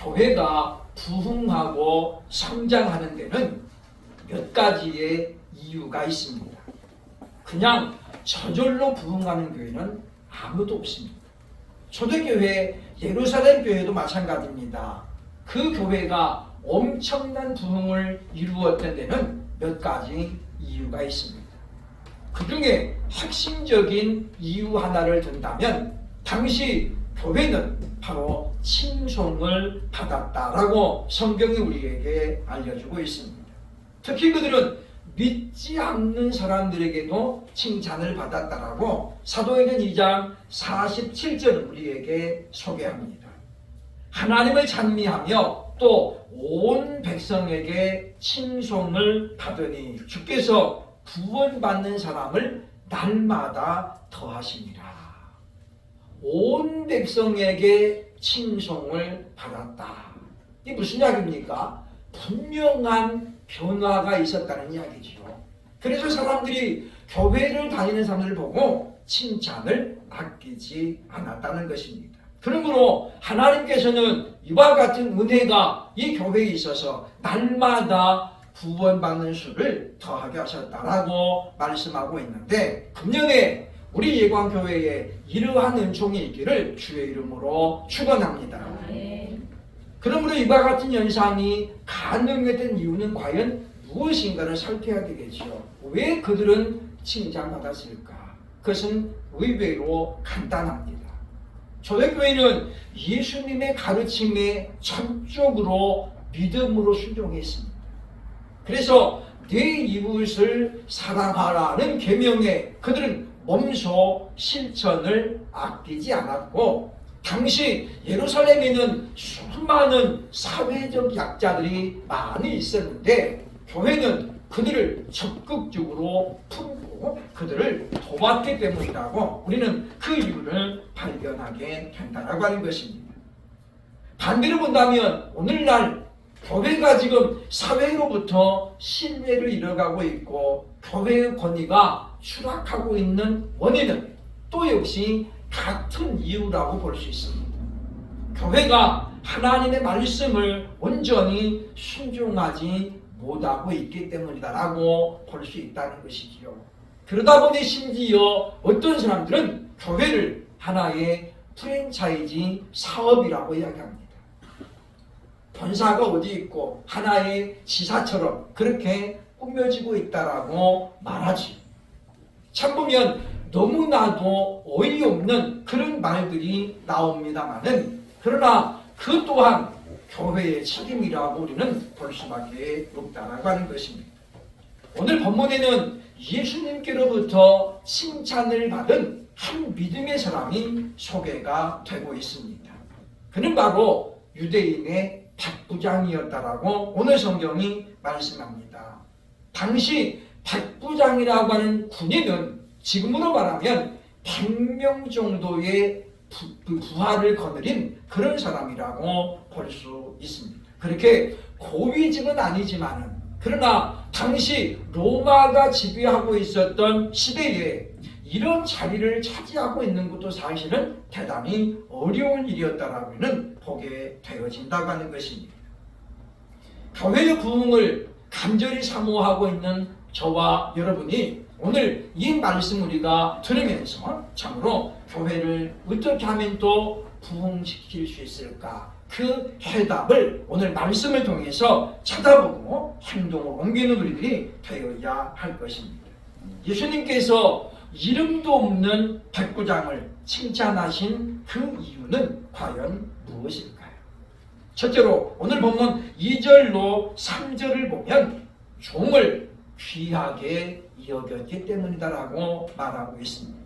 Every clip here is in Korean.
교회가 부흥하고 성장하는 데는 몇 가지의 이유가 있습니다. 그냥 저절로 부흥하는 교회는 아무도 없습니다. 초대교회 예루살렘 교회도 마찬가지입니다. 그 교회가 엄청난 부흥을 이루었던 데는 몇 가지 이유가 있습니다. 그 중에 핵심적인 이유 하나를 든다면 당시 교회는 바로 칭송을 받았다라고 성경이 우리에게 알려주고 있습니다. 특히 그들은 믿지 않는 사람들에게도 칭찬을 받았다라고 사도행전 2장 47절을 우리에게 소개합니다. 하나님을 찬미하며 또 온 백성에게 칭송을 받으니 주께서 구원받는 사람을 날마다 더하시니라. 온 백성에게 칭송을 받았다. 이게 무슨 이야기입니까? 분명한 변화가 있었다는 이야기죠. 그래서 사람들이 교회를 다니는 사람들을 보고 칭찬을 아끼지 않았다는 것입니다. 그러므로 하나님께서는 이와 같은 은혜가 이 교회에 있어서 날마다 구원받는 수를 더하게 하셨다라고 말씀하고 있는데, 금년에 우리 예광교회에 이러한 은총이 있기를 주의 이름으로 축원합니다. 그러므로 이와 같은 현상이 가능했던 이유는 과연 무엇인가를 살펴야 되겠죠. 왜 그들은 칭찬받았을까? 그것은 의외로 간단합니다. 초대교회는 예수님의 가르침에 전적으로 믿음으로 순종했습니다. 그래서 내 이웃을 사랑하라는 계명에 그들은 몸소 실천을 아끼지 않았고, 당시 예루살렘에는 수많은 사회적 약자들이 많이 있었는데 교회는 그들을 적극적으로 품고 그들을 도왔기 때문이라고 우리는 그 이유를 발견하게 된다고 하는 것입니다. 반대로 본다면 오늘날 교회가 지금 사회로부터 신뢰를 잃어가고 있고 교회의 권위가 추락하고 있는 원인은 또 역시 같은 이유라고 볼 수 있습니다. 교회가 하나님의 말씀을 온전히 순종하지 못하고 있기 때문이다라고 볼 수 있다는 것이지요. 그러다 보니 심지어 어떤 사람들은 교회를 하나의 프랜차이즈 사업이라고 이야기합니다. 본사가 어디 있고 하나의 지사처럼 그렇게 꾸며지고 있다라고 말하지. 참 보면 너무나도 어이없는 그런 말들이 나옵니다만은, 그러나 그 또한 교회의 책임이라고 우리는 볼 수밖에 없다라고 하는 것입니다. 오늘 본문에는 예수님께로부터 칭찬을 받은 한 믿음의 사람이 소개가 되고 있습니다. 그는 바로 유대인의 백부장이었다라고 오늘 성경이 말씀합니다. 당시 백부장이라고 하는 군인은 지금으로 말하면 100명 정도의 부하를 거느린 그런 사람이라고 볼 수 있습니다. 그렇게 고위직은 아니지만은, 그러나 당시 로마가 지배하고 있었던 시대에 이런 자리를 차지하고 있는 것도 사실은 대단히 어려운 일이었다라고는 보게 되어진다고 하는 것입니다. 교회의 부흥을 간절히 사모하고 있는 저와 여러분이 오늘 이 말씀 우리가 들으면서 참으로 교회를 어떻게 하면 또 부흥시킬 수 있을까? 그 해답을 오늘 말씀을 통해서 찾아보고 행동으로 옮기는 우리들이 되어야 할 것입니다. 예수님께서 이름도 없는 백부장을 칭찬하신 그 이유는 과연 무엇일까요? 첫째로 오늘 본문 2절로 3절을 보면 종을 귀하게 여겼기 때문이다라고 말하고 있습니다.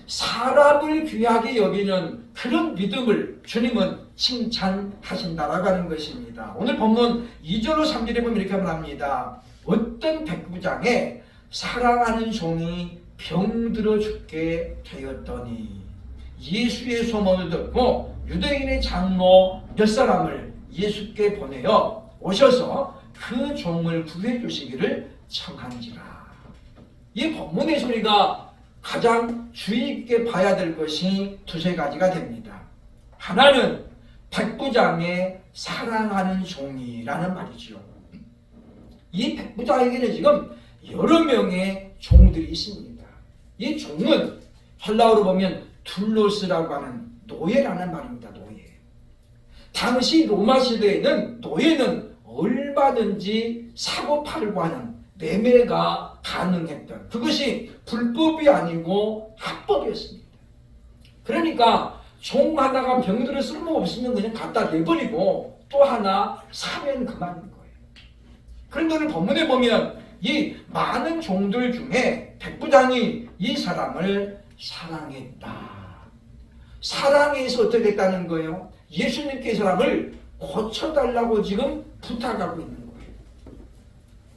사람을 귀하게 여기는 그런 믿음을 주님은 칭찬하신다라고 하는 것입니다. 오늘 본문 2절로 3절에 보면 이렇게 말합니다. 어떤 백부장에 사랑하는 종이 병들어 죽게 되었더니 예수의 소문을 듣고 유대인의 장로 몇 사람을 예수께 보내어 오셔서 그 종을 구해 주시기를 청한지라. 이 본문의 소리가 가장 주의 있게 봐야 될 것이 두세 가지가 됩니다. 하나는 백부장의 사랑하는 종이라는 말이죠. 이 백부장에게는 지금 여러 명의 종들이 있습니다. 이 종은 헬라어로 보면 둘로스라고 하는 노예라는 말입니다. 노예. 당시 로마 시대에는 노예는 얼마든지 사고 팔고 하는 매매가 가능했던, 그것이 불법이 아니고 합법이었습니다. 그러니까 종 하나가 병들어 쓸모없으면 그냥 갖다 내버리고 또 하나 사면 그만인 거예요. 그런데 오늘 본문에 보면 이 많은 종들 중에 백부장이 이 사람을 사랑했다. 사랑해서 어떻게 했다는 거예요? 예수님께 이 사람을 고쳐달라고 지금 부탁하고 있는 거예요.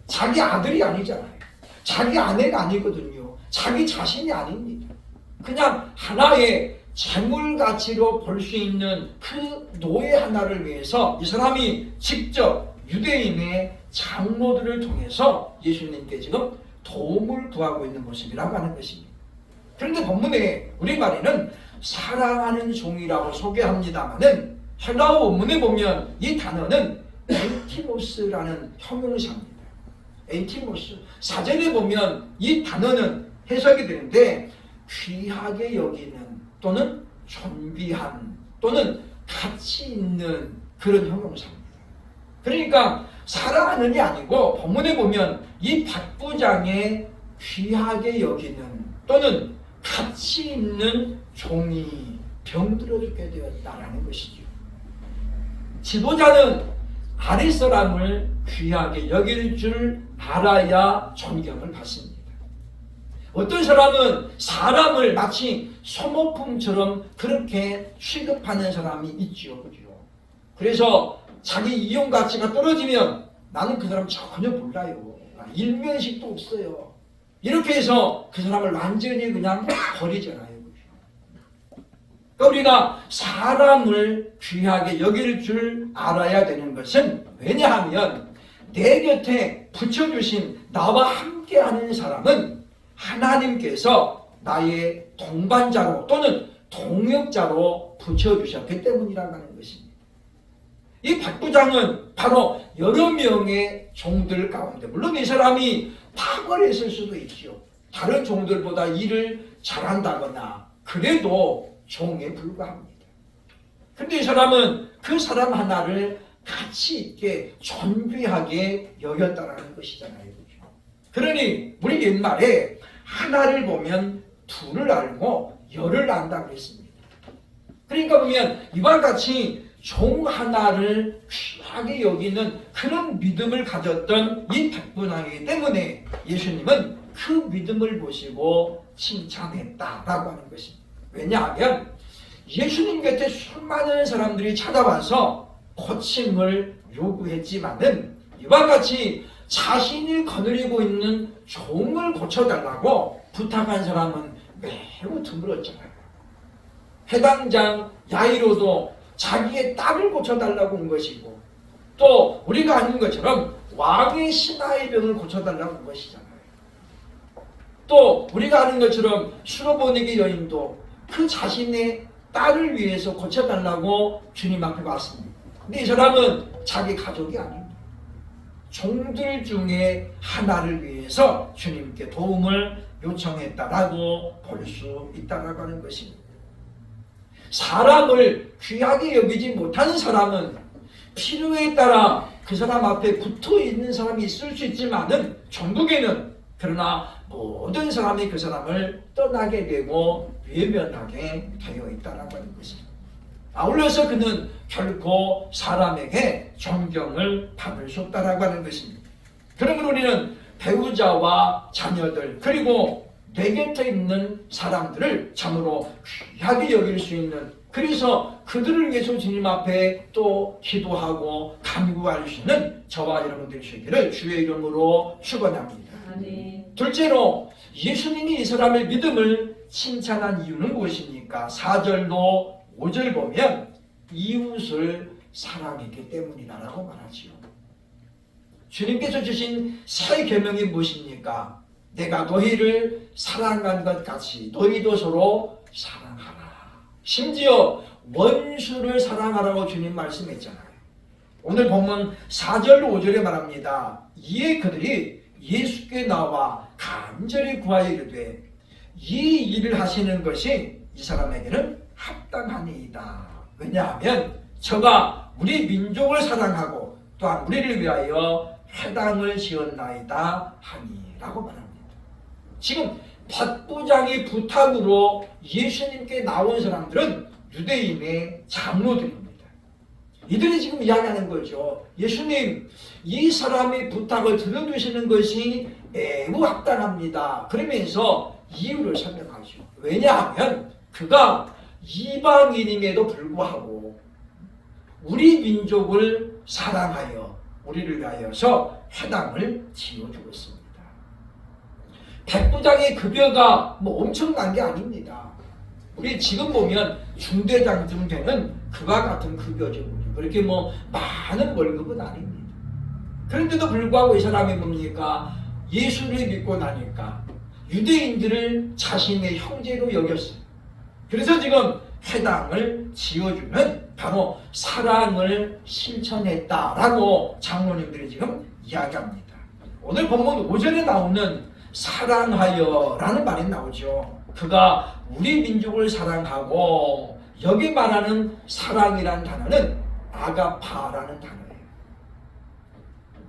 자기 아들이 아니잖아요. 자기 아내가 아니거든요. 자기 자신이 아닙니다. 그냥 하나의 재물 가치로 볼 수 있는 그 노예 하나를 위해서 이 사람이 직접 유대인의 장로들을 통해서 예수님께 지금 도움을 구하고 있는 모습이라고 하는 것입니다. 그런데 본문에 우리말에는 사랑하는 종이라고 소개합니다만은 헬라어 원문에 보면 이 단어는 에이티모스라는 형용사입니다. 에이티모스. 사전에 보면 이 단어는 해석이 되는데 귀하게 여기는 또는 존귀한 또는 가치 있는 그런 형용사입니다. 그러니까 사랑하는이 아니고 본문에 보면 이 백부장의 귀하게 여기는 또는 가치 있는 종이 병들어 죽게 되었다라는 것이죠. 지도자는 아랫사람을 귀하게 여길 줄 알아야 존경을 받습니다. 어떤 사람은 사람을 마치 소모품처럼 그렇게 취급하는 사람이 있죠. 그래서 자기 이용 가치가 떨어지면 나는 그 사람 전혀 몰라요. 일면식도 없어요. 이렇게 해서 그 사람을 완전히 그냥 버리잖아요. 그러니까 우리가 사람을 귀하게 여길 줄 알아야 되는 것은, 왜냐하면 내 곁에 붙여주신 나와 함께하는 사람은 하나님께서 나의 동반자로 또는 동역자로 붙여주셨기 때문이라고 하는 것입니다. 이 백부장은 바로 여러 명의 종들 가운데, 물론 이 사람이 탁월했을 수도 있죠. 다른 종들보다 일을 잘한다거나 그래도 종에 불과합니다. 그런데 이 사람은 그 사람 하나를 가치 있게 존귀하게 여겼다라는 것이잖아요. 그러니 우리 옛말에 하나를 보면 둘을 알고 열을 안다고 했습니다. 그러니까 보면 이와 같이 종 하나를 귀하게 여기는 그런 믿음을 가졌던 이 백부장이기 때문에 예수님은 그 믿음을 보시고 칭찬했다라고 하는 것입니다. 왜냐하면 예수님 곁에 수많은 사람들이 찾아와서 고침을 요구했지만은 이와 같이 자신이 거느리고 있는 종을 고쳐달라고 부탁한 사람은 매우 드물었잖아요. 해당장 야이로도 자기의 딸을 고쳐달라고 온 것이고, 또 우리가 아는 것처럼 왕의 신하의 병을 고쳐달라고 온 것이잖아요. 또 우리가 아는 것처럼 수로보니게 여인도 그 자신의 딸을 위해서 고쳐달라고 주님 앞에 왔습니다. 근데 이 사람은 자기 가족이 아닙니다. 종들 중에 하나를 위해서 주님께 도움을 요청했다라고 볼 수 있다라고 하는 것입니다. 사람을 귀하게 여기지 못하는 사람은 필요에 따라 그 사람 앞에 붙어 있는 사람이 있을 수 있지만은 종국에는 그러나 모든 사람이 그 사람을 떠나게 되고 외면하게 되어 있다라고 하는 것입니다. 아울러서 그는 결코 사람에게 존경을 받을 수 없다라고 하는 것입니다. 그러므로 우리는 배우자와 자녀들 그리고 내 곁에 있는 사람들을 참으로 귀하게 여길 수 있는, 그래서 그들을 위해서 주님 앞에 또 기도하고 간구할 수 있는 저와 여러분들이 되기를 주의 이름으로 축원합니다. 둘째로 예수님이 이 사람의 믿음을 칭찬한 이유는 무엇입니까? 4절로 5절 보면 이웃을 사랑했기 때문이라고 말하지요. 주님께서 주신 새 계명이 무엇입니까? 내가 너희를 사랑한 것 같이 너희도 서로 사랑하라. 심지어 원수를 사랑하라고 주님 말씀했잖아요. 오늘 본문 4절 5절에 말합니다. 이에 그들이 예수께 나와 간절히 구하여 이르되 이 일을 하시는 것이 이 사람에게는 합당하니이다. 왜냐하면 저가 우리 민족을 사랑하고 또한 우리를 위하여 회당을 지었나이다 하니라고 말합니다. 지금 백부장의 부탁으로 예수님께 나온 사람들은 유대인의 장로들입니다. 이들이 지금 이야기하는 거죠. 예수님, 이 사람의 부탁을 들어주시는 것이 매우 합당합니다. 그러면서 이유를 설명하죠. 왜냐하면 그가 이방인임에도 불구하고 우리 민족을 사랑하여 우리를 위하여서 회당을 지어주고 있습니다. 백부장의 급여가 엄청난 게 아닙니다. 우리 지금 보면 중대장쯤 되는 그와 같은 급여죠. 그렇게 많은 월급은 아닙니다. 그런데도 불구하고 이 사람이 뭡니까? 예수를 믿고 나니까 유대인들을 자신의 형제로 여겼어요. 그래서 지금 회당을 지어주는 바로 사랑을 실천했다라고 장로님들이 지금 이야기합니다. 오늘 본문 5절에 나오는 사랑하여라는 말이 나오죠. 그가 우리 민족을 사랑하고 여기 말하는 사랑이란 단어는 아가파라는 단어예요.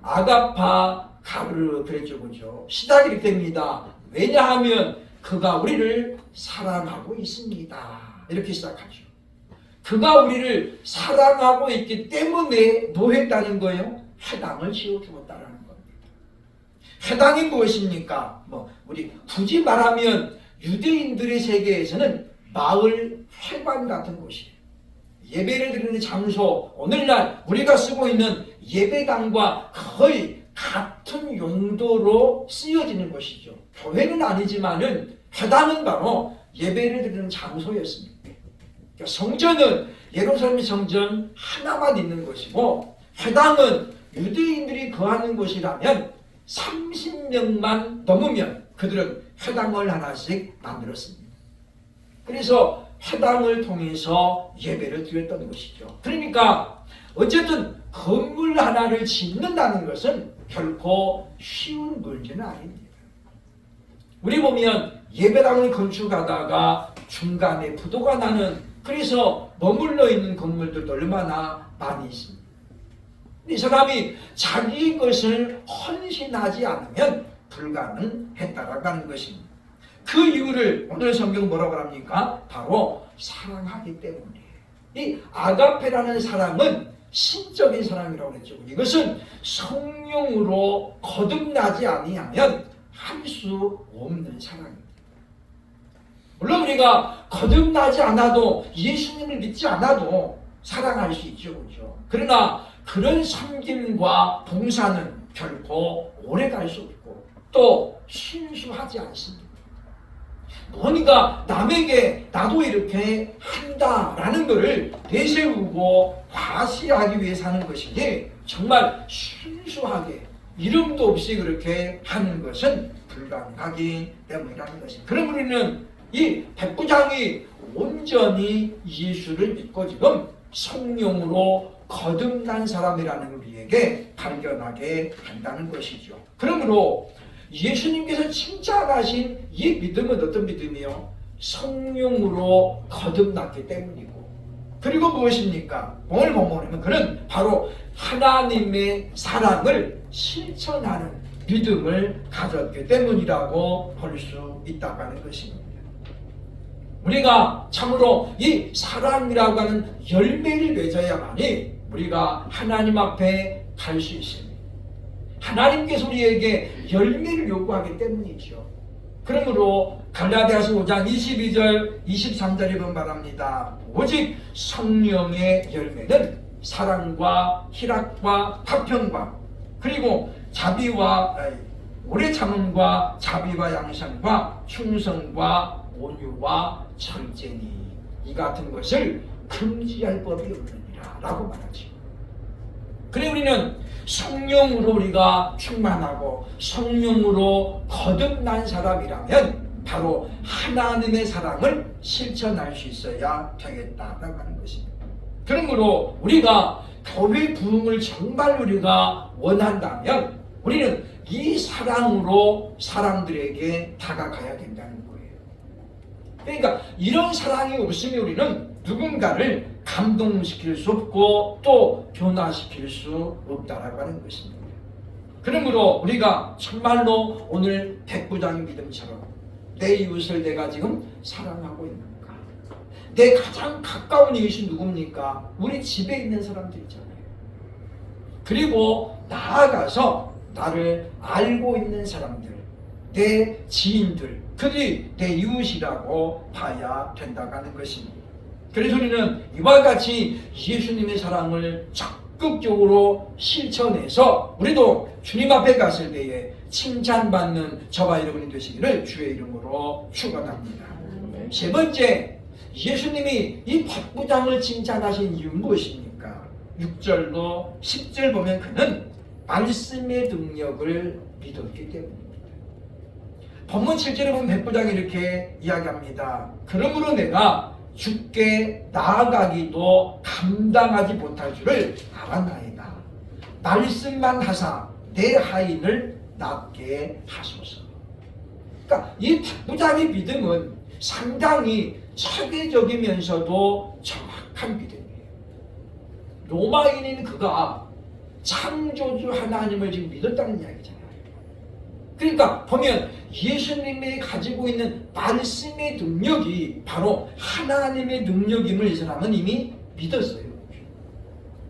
아가파 가르 그랬죠, 그죠? 시작이 이렇게 됩니다. 왜냐하면 그가 우리를 사랑하고 있습니다. 이렇게 시작하죠. 그가 우리를 사랑하고 있기 때문에 뭐 했다는 거예요? 회당을 지어주었다는 겁니다. 회당이 무엇입니까? 우리 굳이 말하면 유대인들의 세계에서는 마을 회관 같은 곳이에요. 예배를 드리는 장소, 오늘날 우리가 쓰고 있는 예배당과 거의 같은 용도로 쓰여지는 것이죠. 교회는 아니지만은 회당은 바로 예배를 드리는 장소였습니다. 그러니까 성전은 예루살렘 성전 하나만 있는 것이고 회당은 유대인들이 거하는 곳이라면 30명만 넘으면 그들은 회당을 하나씩 만들었습니다. 그래서 회당을 통해서 예배를 드렸던 것이죠. 그러니까 어쨌든 건물 하나를 짓는다는 것은 결코 쉬운 문제는 아닙니다. 우리 보면 예배당을 건축하다가 중간에 부도가 나는, 그래서 머물러 있는 건물들도 얼마나 많이 있습니다. 이 사람이 자기의 것을 헌신하지 않으면 불가능했다라고 하는 것입니다. 그 이유를 오늘 성경 뭐라고 합니까? 바로 사랑하기 때문에. 이 아가페라는 사랑은 신적인 사랑이라고 했죠. 이것은 성령으로 거듭나지 아니하면 할 수 없는 사랑입니다. 물론 우리가 거듭나지 않아도, 예수님을 믿지 않아도 사랑할 수 있죠, 그렇죠? 그러나 그런 섬김과 봉사는 결코 오래 갈 수 없고 또 순수하지 않습니다. 뭔가 남에게 나도 이렇게 한다라는 것을 내세우고 과시하기 위해서 하는 것이지, 정말 순수하게 이름도 없이 그렇게 하는 것은 불가능하기 때문이라는 것입니다. 그럼 우리는 이 백부장이 온전히 예수를 믿고 지금 성령으로 거듭난 사람이라는 우리에게 발견하게 한다는 것이죠. 그러므로 예수님께서 칭찬하신 이 믿음은 어떤 믿음이요? 성령으로 거듭났기 때문이고, 그리고 무엇입니까? 오늘 본문에는 그는 바로 하나님의 사랑을 실천하는 믿음을 가졌기 때문이라고 볼 수 있다고 하는 것입니다. 우리가 참으로 이 사랑이라고 하는 열매를 맺어야만이 우리가 하나님 앞에 갈 수 있습니다. 하나님께서 우리에게 열매를 요구하기 때문이죠. 그러므로 갈라디아서 5장 22절 23절에 보면 말합니다. 오직 성령의 열매는 사랑과 희락과 화평과 그리고 자비와 오래 참음과 자비와 양선과 충성과 온유와 절제니 이 같은 것을 금지할 법이 없느니라 라고 말하죠. 그래 우리는 성령으로 우리가 충만하고 성령으로 거듭난 사람이라면 바로 하나님의 사랑을 실천할 수 있어야 되겠다라고 하는 것입니다. 그러므로 우리가 교회 부흥을 정말 우리가 원한다면 우리는 이 사랑으로 사람들에게 다가가야 된다는 거예요. 그러니까 이런 사랑이 없으면 우리는 누군가를 감동시킬 수 없고 또 변화시킬 수 없다라고 하는 것입니다. 그러므로 우리가 정말로 오늘 백부장의 믿음처럼 내 이웃을 내가 지금 사랑하고 있는가? 내 가장 가까운 이웃이 누굽니까? 우리 집에 있는 사람들 있잖아요. 그리고 나아가서 나를 알고 있는 사람들, 내 지인들, 그들이 내 이웃이라고 봐야 된다고 하는 것입니다. 그래서 우리는 이와 같이 예수님의 사랑을 적극적으로 실천해서 우리도 주님 앞에 갔을 때에 칭찬받는 저와 여러분이 되시기를 주의 이름으로 축원합니다. 세 번째, 예수님이 이 백부장을 칭찬하신 이유는 무엇입니까? 6절로 10절 보면 그는 말씀의 능력을 믿었기 때문입니다. 본문 7절에 보면 백부장이 이렇게 이야기합니다. 그러므로 내가 주께 나아가기도 감당하지 못할 줄을 알았나이다. 말씀만 하사 내 하인을 낫게 하소서. 그러니까 이 백부장의 믿음은 상당히 체계적이면서도 정확한 믿음이에요. 로마인인 그가 창조주 하나님을 지금 믿었다는 이야기잖아요. 그러니까 보면 예수님이 가지고 있는 말씀의 능력이 바로 하나님의 능력임을 이 사람은 이미 믿었어요.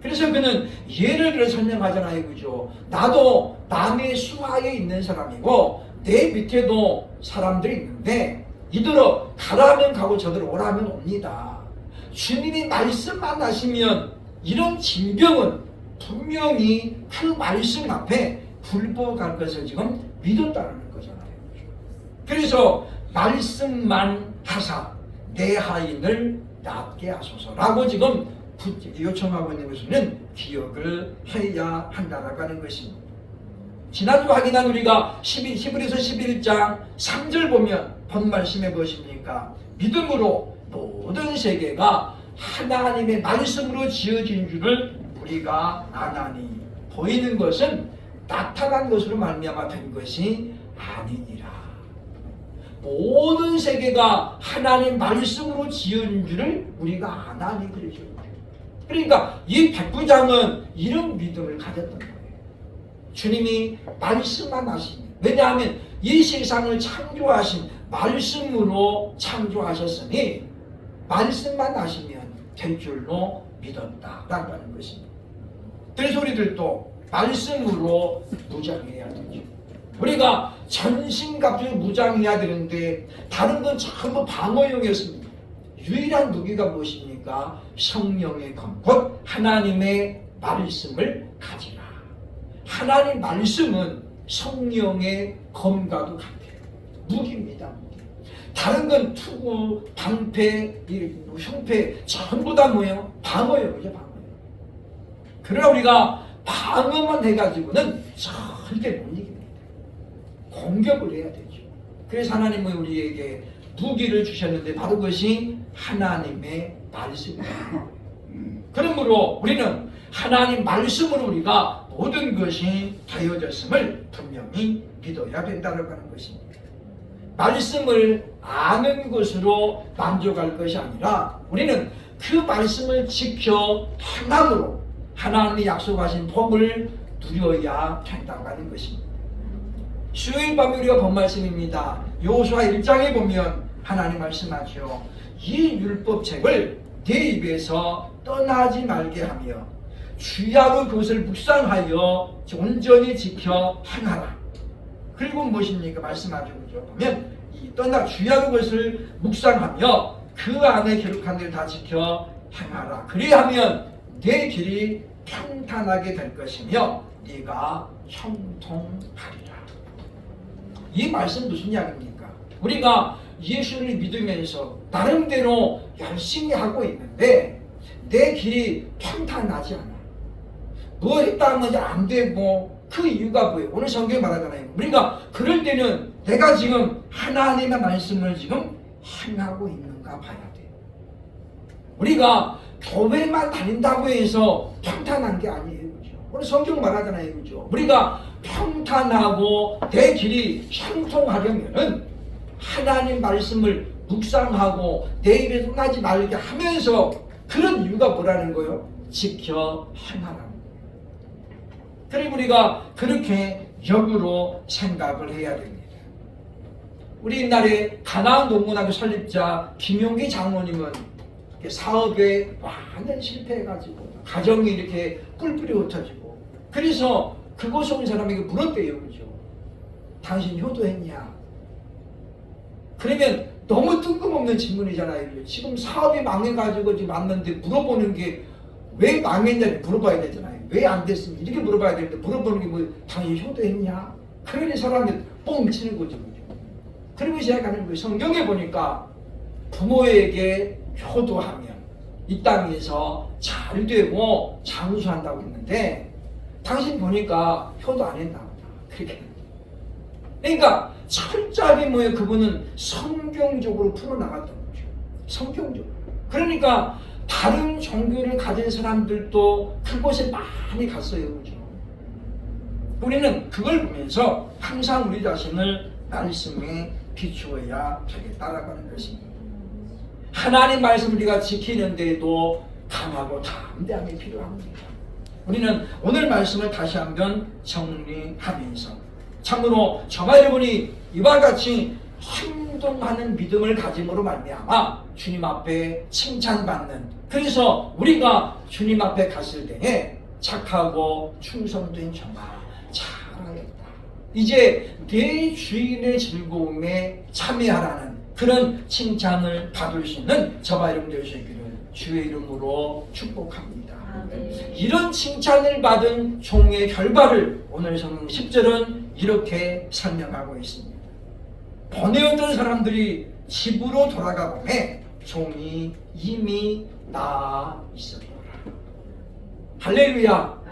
그래서 그는 예를 들어 설명하잖아요. 그죠? 나도 남의 수하에 있는 사람이고 내 밑에도 사람들이 있는데 이들어 가라면 가고 저들어 오라면 옵니다. 주님이 말씀만 하시면 이런 질병은 분명히 그 말씀 앞에 굴복할 것을 지금 믿었다는 거잖아요. 그래서 말씀만 하사 내 하인을 낫게 하소서라고 지금 요청하고 있는 것은 기억을 해야 한다라고 하는 것입니다. 지난주 확인한 우리가 히브리서 11장 3절 보면 본 말씀에 무엇입니까? 믿음으로 모든 세계가 하나님의 말씀으로 지어진 줄을 우리가 아나니 보이는 것은 나타난 것으로 말미암아 된 것이 아니니라. 모든 세계가 하나님 말씀으로 지은 줄을 우리가 아나니 그러죠. 그러니까 이 백부장은 이런 믿음을 가졌던 거예요. 주님이 말씀만 하시니, 왜냐하면 이 세상을 창조하신 말씀으로 창조하셨으니 말씀만 하시면 될 줄로 믿었다라고 하는 것입니다. 그래서 우리들도 말씀으로 무장해야 되죠. 우리가 전신갑주로 무장해야 되는데 다른 건 전부 방어용이었습니다. 유일한 무기가 무엇입니까? 성령의 검, 곧 하나님의 말씀을 가지라. 하나님 말씀은 성령의 검과도 같아요. 무기입니다. 무기. 다른 건 투구, 방패, 흉패 전부 다 뭐예요? 방어용이죠. 방어용. 그러나 우리가 방어만 해가지고는 절대 못 이깁니다. 공격을 해야 되죠. 그래서 하나님은 우리에게 무기를 주셨는데 바로 그것이 하나님의 말씀입니다. 그러므로 우리는 하나님 말씀으로 우리가 모든 것이 되어졌음을 분명히 믿어야 된다고 하는 것입니다. 말씀을 아는 것으로 만족할 것이 아니라 우리는 그 말씀을 지켜 행함으로 하나님이 약속하신 복을 누려야 된다고 하는 것입니다. 수요일 밤에 우리가 본 말씀입니다. 여호수아 1장에 보면 하나님 말씀하죠. 이 율법책을 내 입에서 떠나지 말게 하며 주야로 그것을 묵상하여 온전히 지켜 행하라. 그리고 무엇입니까? 말씀하죠. 그죠? 보면 이 주야로 그것을 묵상하며 그 안에 기록한 대로 다 지켜 행하라. 그리하면 내 길이 평탄하게 될 것이며 네가 형통하리라. 이 말씀 무슨 이야기입니까? 우리가 예수를 믿으면서 나름대로 열심히 하고 있는데 내 길이 평탄하지 않아. 뭐 했다 하면 안 되고 그 이유가 뭐예요? 오늘 성경에 말하잖아요. 우리가 그럴 때는 내가 지금 하나님의 말씀을 지금 행하고 있는가 봐야 돼요. 우리가 교회만 다닌다고 해서 평탄한 게 아니에요. 그죠? 오늘 성경 말하잖아요. 그죠? 우리가 평탄하고 내 길이 형통하려면은 하나님 말씀을 묵상하고 내 입에 떠나지 말게 하면서 그런 이유가 뭐라는 거예요? 지켜 행하라는 거예요. 그리고 우리가 그렇게 역으로 생각을 해야 됩니다. 우리 옛날에 가나안 농문학교 설립자 김용기 장로님은 사업에 완전 실패해가지고 가정이 이렇게 뿔뿔이 흩어지고 그래서 그곳에 온 사람에게 물었대요. 그죠? 당신 효도했냐? 그러면 너무 뜬금없는 질문이잖아요. 지금 사업이 망해가지고 지금 왔는데 물어보는 게 왜 망했냐고 물어봐야 되잖아요. 왜 안 됐으면 이렇게 물어봐야 되는데 물어보는 게 뭐 당신 효도했냐? 그러니 사람이 뻥 치는 거죠. 그리고 시작하는 거예요. 성경에 보니까 부모에게 효도하면 이 땅에서 잘 되고 장수한다고 했는데 당신 보니까 효도 안 했나 보다. 그렇게. 그러니까 철저하게 뭐예요? 그분은 성경적으로 풀어나갔던 거죠. 성경적으로. 그러니까 다른 종교를 가진 사람들도 그곳에 많이 갔어요. 그죠? 우리는 그걸 보면서 항상 우리 자신을 말씀에 비추어야 저게 따라가는 것입니다. 하나님 말씀 우리가 지키는 데도 강하고 담대함이 필요합니다. 우리는 오늘 말씀을 다시 한번 정리하면서 참으로 저와 여러분이 이와 같이 행동하는 믿음을 가짐으로 말미암아 주님 앞에 칭찬받는, 그래서 우리가 주님 앞에 갔을 때에 착하고 충성된 종아 잘하였다, 이제 내 주인의 즐거움에 참여하라는 그런 칭찬을 받을 수 있는 저와 여러분 되시기를 주의 이름으로 축복합니다. 이런 칭찬을 받은 종의 결과를 오늘 성경 10절은 이렇게 설명하고 있습니다. 보내었던 사람들이 집으로 돌아가 보매 종이 이미 나아 있었더라. 할렐루야.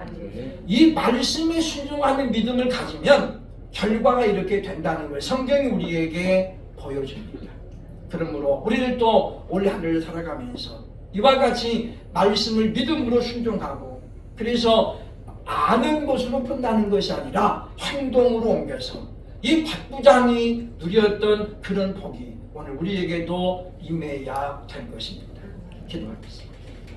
이 말씀에 순종하는 믿음을 가지면 결과가 이렇게 된다는 걸 성경이 우리에게 보여줍니다. 그러므로 우리들도 올 한 해를 살아가면서 이와 같이 말씀을 믿음으로 순종하고, 그래서 아는 것으로 끝나는 것이 아니라 행동으로 옮겨서 이 백부장이 누렸던 그런 복이 오늘 우리에게도 임해야 될 것입니다. 기도하겠습니다.